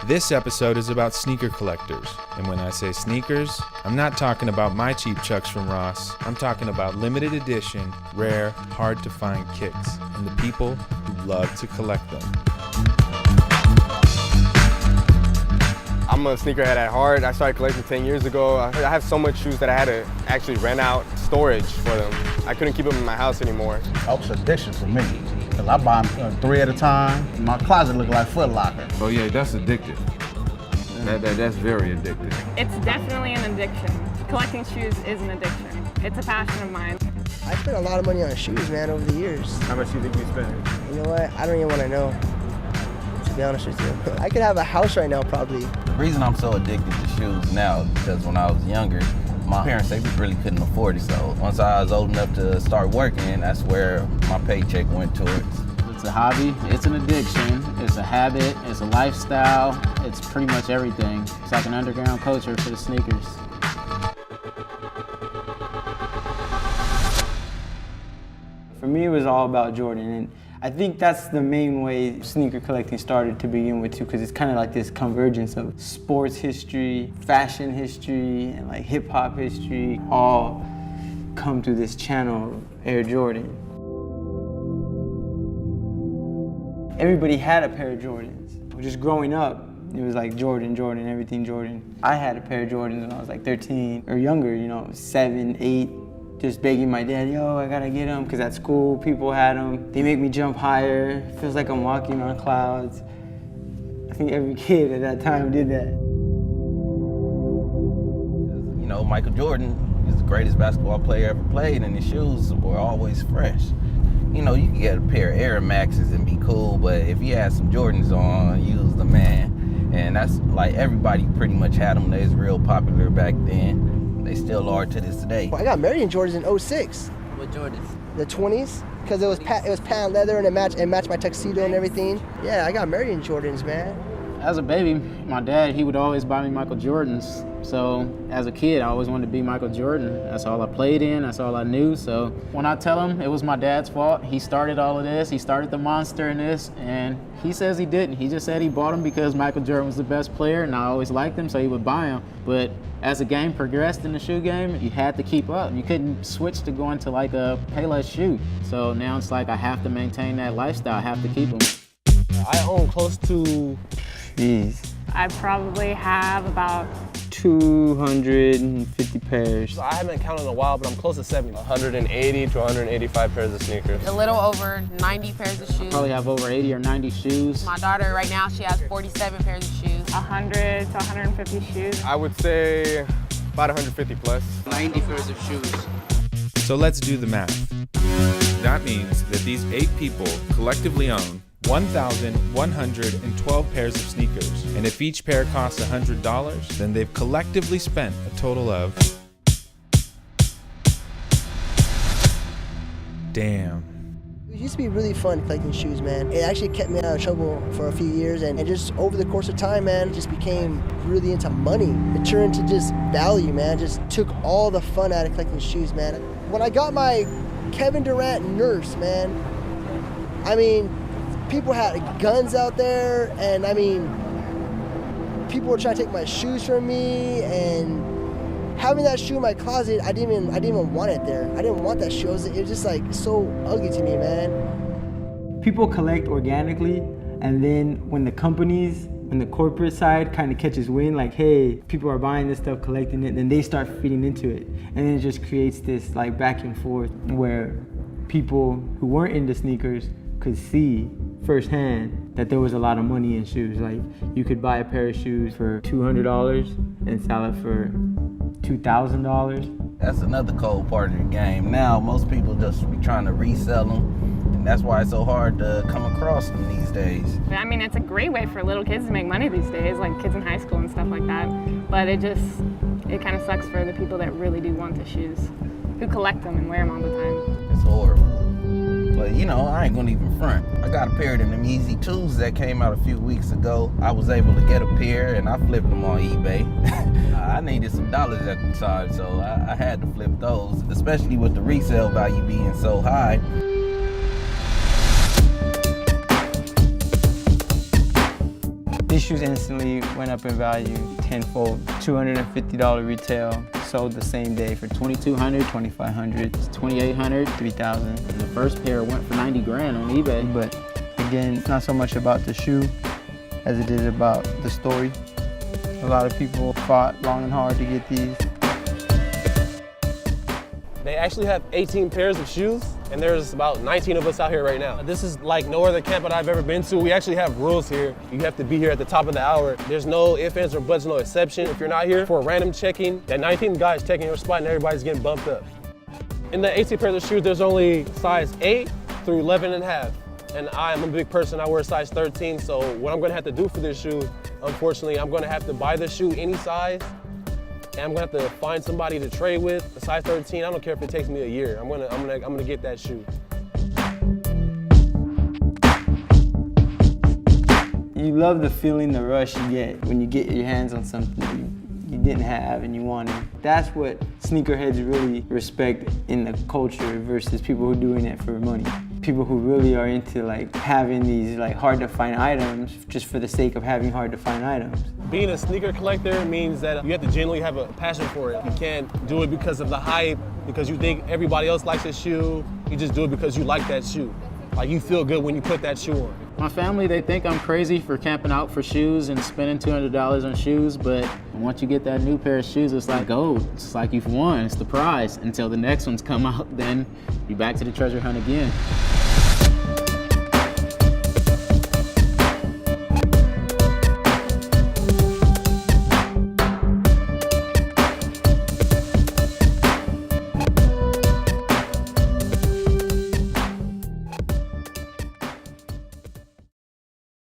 This episode is about sneaker collectors. And when I say sneakers, I'm not talking about my cheap Chucks from Ross. I'm talking about limited edition, rare, hard to find kicks, and the people who love to collect them. I'm a sneakerhead at heart. I started collecting 10 years ago. I have so much shoes that I had to actually rent out storage for them. I couldn't keep them in my house anymore. That was addiction for me. Cause I buy them 3 at a time. My closet look like Foot Locker. Oh yeah, that's addictive. That's very addictive. It's definitely an addiction. Collecting shoes is an addiction. It's a passion of mine. I spent a lot of money on shoes, man, over the years. How much do you think you spent? You know what? I don't even want to know, to be honest with you. I could have a house right now, probably. The reason I'm so addicted to shoes now is because when I was younger, my parents, they really couldn't afford it. So once I was old enough to start working, that's where my paycheck went towards. It's a hobby, it's an addiction, it's a habit, it's a lifestyle, it's pretty much everything. It's like an underground culture for the sneakers. For me, it was all about Jordan, and I think that's the main way sneaker collecting started to begin with too, because it's kind of like this convergence of sports history, fashion history, and like hip hop history, all come through this channel of Air Jordan. Everybody had a pair of Jordans. Just growing up, it was like Jordan, Jordan, everything Jordan. I had a pair of Jordans when I was like 13 or younger, 7, 8. Just begging my dad, yo, I gotta get them, because at school, people had them. They make me jump higher. Feels like I'm walking on clouds. I think every kid at that time did that. Michael Jordan is the greatest basketball player ever played, and his shoes were always fresh. You can get a pair of Air Maxes and be cool, but if you had some Jordans on, you was the man. And that's like everybody pretty much had them. They was real popular back then. They still are to this day. I got married in Jordans in 06. What Jordans? The 20s, because it was patent leather and it matched my tuxedo and everything. Yeah, I got married in Jordans, man. As a baby, my dad, he would always buy me Michael Jordans. So as a kid, I always wanted to be Michael Jordan. That's all I played in, that's all I knew. So when I tell him it was my dad's fault, he started all of this, he started the monster in this, and he says he didn't. He just said he bought him because Michael Jordan was the best player and I always liked him, so he would buy him. But as the game progressed in the shoe game, you had to keep up. You couldn't switch to going to like a Payless shoe. So now it's like I have to maintain that lifestyle, I have to keep them. I own close to... I probably have about 250 pairs. I haven't counted in a while, but I'm close to 70. 180 to 185 pairs of sneakers. A little over 90 pairs of shoes. Probably have over 80 or 90 shoes. My daughter right now, she has 47 pairs of shoes. 100 to 150 shoes. I would say about 150 plus. 90 pairs of shoes. So let's do the math. That means that these 8 people collectively own 1,112 pairs of sneakers. And if each pair costs $100, then they've collectively spent a total of... Damn. It used to be really fun collecting shoes, man. It actually kept me out of trouble for a few years, and just over the course of time, man, just became really into money. It turned into just value, man. Just took all the fun out of collecting shoes, man. When I got my Kevin Durant Nurse, man, people had guns out there, and people were trying to take my shoes from me, and having that shoe in my closet, I didn't even want it there. I didn't want that shoe. It was just like so ugly to me, man. People collect organically, and then when the corporate side kind of catches wind, like, hey, people are buying this stuff, collecting it, then they start feeding into it. And then it just creates this like back and forth where people who weren't into sneakers could see firsthand that there was a lot of money in shoes. Like, you could buy a pair of shoes for $200 and sell it for $2,000. That's another cold part of the game. Now, most people just be trying to resell them, and that's why it's so hard to come across them these days. It's a great way for little kids to make money these days, like kids in high school and stuff like that. But it kind of sucks for the people that really do want the shoes, who collect them and wear them all the time. It's horrible. But I ain't gonna even front. I got a pair of them Easy 2s that came out a few weeks ago. I was able to get a pair and I flipped them on eBay. I needed some dollars at the time, so I had to flip those, especially with the resale value being so high. This These shoes instantly went up in value tenfold. $250 retail, sold the same day for $2,200, $2,500, $2,800, $3,000. And the first pair went for 90 grand on eBay. But again, it's not so much about the shoe as it is about the story. A lot of people fought long and hard to get these. They actually have 18 pairs of shoes, and there's about 19 of us out here right now. This is like no other camp that I've ever been to. We actually have rules here. You have to be here at the top of the hour. There's no ifs, ands, or buts, no exception. If you're not here for a random checking, that 19 guys taking your spot and everybody's getting bumped up. In the 18 pairs of shoes, there's only size 8 through 11.5. And I'm a big person, I wear size 13, so what I'm gonna have to do for this shoe, unfortunately, I'm gonna have to buy this shoe any size, and I'm gonna have to find somebody to trade with. A size 13, I don't care if it takes me a year. I'm gonna get that shoe. You love the feeling, the rush you get when you get your hands on something you didn't have and you wanted. That's what sneakerheads really respect in the culture versus people who are doing it for money. People who really are into like having these like hard to find items just for the sake of having hard to find items. Being a sneaker collector means that you have to genuinely have a passion for it. You can't do it because of the hype, because you think everybody else likes a shoe. You just do it because you like that shoe. Like you feel good when you put that shoe on. My family, they think I'm crazy for camping out for shoes and spending $200 on shoes, but once you get that new pair of shoes, it's like gold. It's like you've won, it's the prize. Until the next ones come out, then you're back to the treasure hunt again.